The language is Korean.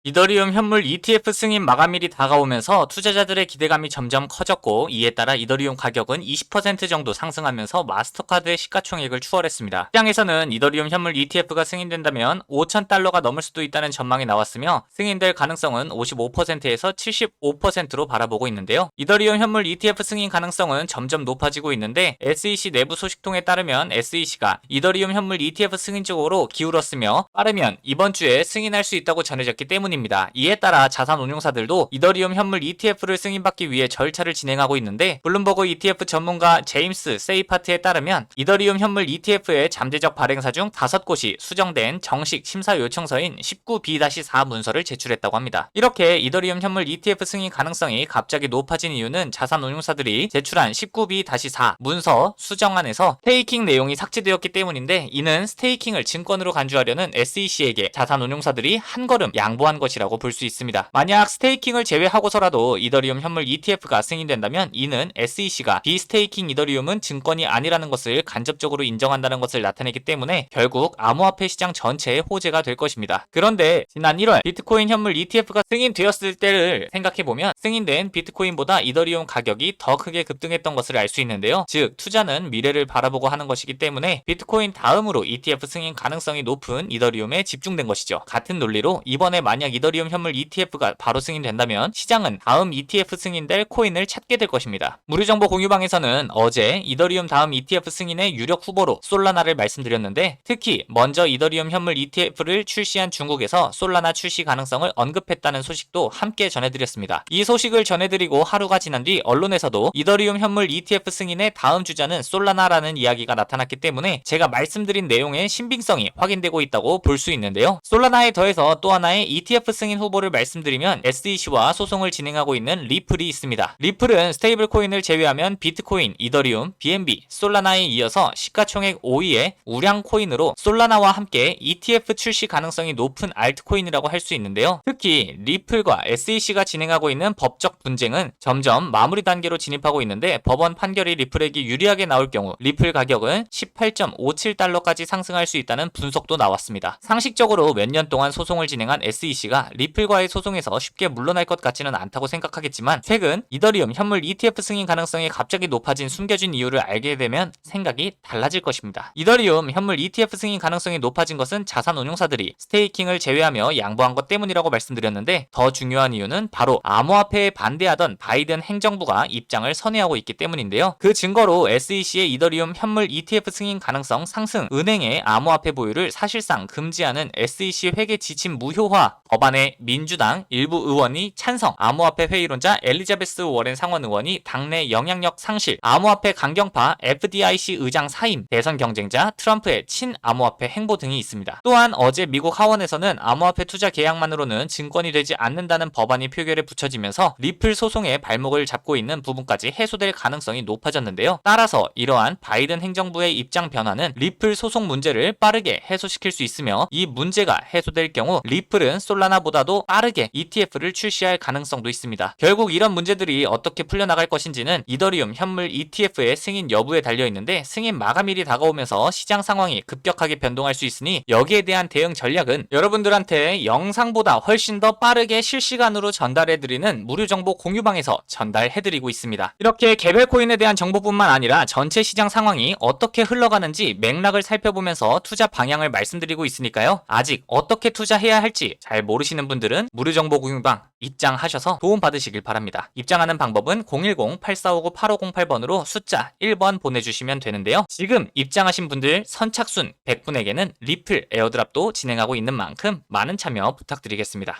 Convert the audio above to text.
이더리움 현물 ETF 승인 마감일이 다가오면서 투자자들의 기대감이 점점 커졌고, 이에 따라 이더리움 가격은 20% 정도 상승하면서 마스터카드의 시가총액을 추월했습니다. 시장에서는 이더리움 현물 ETF가 승인된다면 5,000달러가 넘을 수도 있다는 전망이 나왔으며, 승인될 가능성은 55%에서 75%로 바라보고 있는데요. 이더리움 현물 ETF 승인 가능성은 점점 높아지고 있는데, SEC 내부 소식통에 따르면 SEC가 이더리움 현물 ETF 승인 쪽으로 기울었으며, 빠르면 이번 주에 승인할 수 있다고 전해졌기 때문입니다. 이에 따라 자산운용사들도 이더리움 현물 ETF를 승인받기 위해 절차를 진행하고 있는데, 블룸버그 ETF 전문가 제임스 세이파트에 따르면 이더리움 현물 ETF의 잠재적 발행사 중 5곳이 수정된 정식 심사 요청서인 19B-4 문서를 제출했다고 합니다. 이렇게 이더리움 현물 ETF 승인 가능성이 갑자기 높아진 이유는 자산운용사들이 제출한 19B-4 문서 수정안에서 스테이킹 내용이 삭제되었기 때문인데, 이는 스테이킹을 증권으로 간주하려는 SEC에게 자산운용사들이 한 걸음 양보한 것이라고 볼 수 있습니다. 만약 스테이킹을 제외하고서라도 이더리움 현물 ETF가 승인된다면, 이는 SEC가 비스테이킹 이더리움은 증권이 아니라는 것을 간접적으로 인정한다는 것을 나타내기 때문에 결국 암호화폐 시장 전체의 호재가 될 것입니다. 그런데 지난 1월 비트코인 현물 ETF가 승인되었을 때를 생각해보면 승인된 비트코인보다 이더리움 가격이 더 크게 급등했던 것을 알 수 있는데요. 즉, 투자는 미래를 바라보고 하는 것이기 때문에 비트코인 다음으로 ETF 승인 가능성이 높은 이더리움에 집중된 것이죠. 같은 논리로 이번에 만약 이더리움 현물 ETF가 바로 승인된다면 시장은 다음 ETF 승인될 코인을 찾게 될 것입니다. 무료정보 공유방에서는 어제 이더리움 다음 ETF 승인의 유력 후보로 솔라나를 말씀드렸는데, 특히 먼저 이더리움 현물 ETF를 출시한 중국에서 솔라나 출시 가능성을 언급했다는 소식도 함께 전해드렸습니다. 이 소식을 전해드리고 하루가 지난 뒤 언론에서도 이더리움 현물 ETF 승인의 다음 주자는 솔라나라는 이야기가 나타났기 때문에 제가 말씀드린 내용의 신빙성이 확인되고 있다고 볼 수 있는데요. 솔라나에 더해서 또 하나의 ETF 승인 후보를 말씀드리면 SEC와 소송을 진행하고 있는 리플이 있습니다. 리플은 스테이블 코인을 제외하면 비트코인, 이더리움, BNB, 솔라나에 이어서 시가총액 5위의 우량 코인으로 솔라나와 함께 ETF 출시 가능성이 높은 알트코인이라고 할 수 있는데요. 특히 리플과 SEC가 진행하고 있는 법적 분쟁은 점점 마무리 단계로 진입하고 있는데, 법원 판결이 리플에게 유리하게 나올 경우 리플 가격은 18.57달러까지 상승할 수 있다는 분석도 나왔습니다. 상식적으로 몇 년 동안 소송을 진행한 SEC가 리플과의 소송에서 쉽게 물러날 것 같지는 않다고 생각하겠지만, 최근 이더리움 현물 ETF 승인 가능성이 갑자기 높아진 숨겨진 이유를 알게 되면 생각이 달라질 것입니다. 이더리움 현물 ETF 승인 가능성이 높아진 것은 자산운용사들이 스테이킹을 제외하며 양보한 것 때문이라고 말씀드렸는데, 더 중요한 이유는 바로 암호화폐에 반대하던 바이든 행정부가 입장을 선회하고 있기 때문인데요. 그 증거로 SEC의 이더리움 현물 ETF 승인 가능성 상승, 은행의 암호화폐 보유를 사실상 금지하는 SEC 회계 지침 무효화 법안에 민주당 일부 의원이 찬성, 암호화폐 회의론자 엘리자베스 워렌 상원 의원이 당내 영향력 상실, 암호화폐 강경파 FDIC 의장 사임, 대선 경쟁자 트럼프의 친암호화폐 행보 등이 있습니다. 또한 어제 미국 하원에서는 암호화폐 투자 계약만으로는 증권이 되지 않는다는 법안이 표결에 붙여지면서 리플 소송의 발목을 잡고 있는 부분까지 해소될 가능성이 높아졌는데요. 따라서 이러한 바이든 행정부의 입장 변화는 리플 소송 문제를 빠르게 해소시킬 수 있으며, 이 문제가 해소될 경우 리플은 솔라나보다도 빠르게 ETF를 출시할 가능성도 있습니다. 결국 이런 문제들이 어떻게 풀려나갈 것인지는 이더리움 현물 ETF의 승인 여부에 달려있는데, 승인 마감일이 다가오면서 시장 상황이 급격하게 변동할 수 있으니 여기에 대한 대응 전략은 여러분들한테 영상보다 훨씬 더 빠르게 실시간으로 전달해드리는 무료정보 공유방에서 전달해드리고 있습니다. 이렇게 개별 코인에 대한 정보뿐만 아니라 전체 시장 상황이 어떻게 흘러가는지 맥락을 살펴보면서 투자 방향을 말씀드리고 있으니까요. 아직 어떻게 투자해야 할지 잘 모르시는 분들은 무료정보 공유방 입장하셔서 도움받으시길 바랍니다. 입장하는 방법은 010-8459-8508번으로 숫자 1번 보내주시면 되는데요. 지금 입장하신 분들 선착순 100분에게는 리플 에어드랍도 진행하고 있는 만큼 많은 참여 부탁드리겠습니다.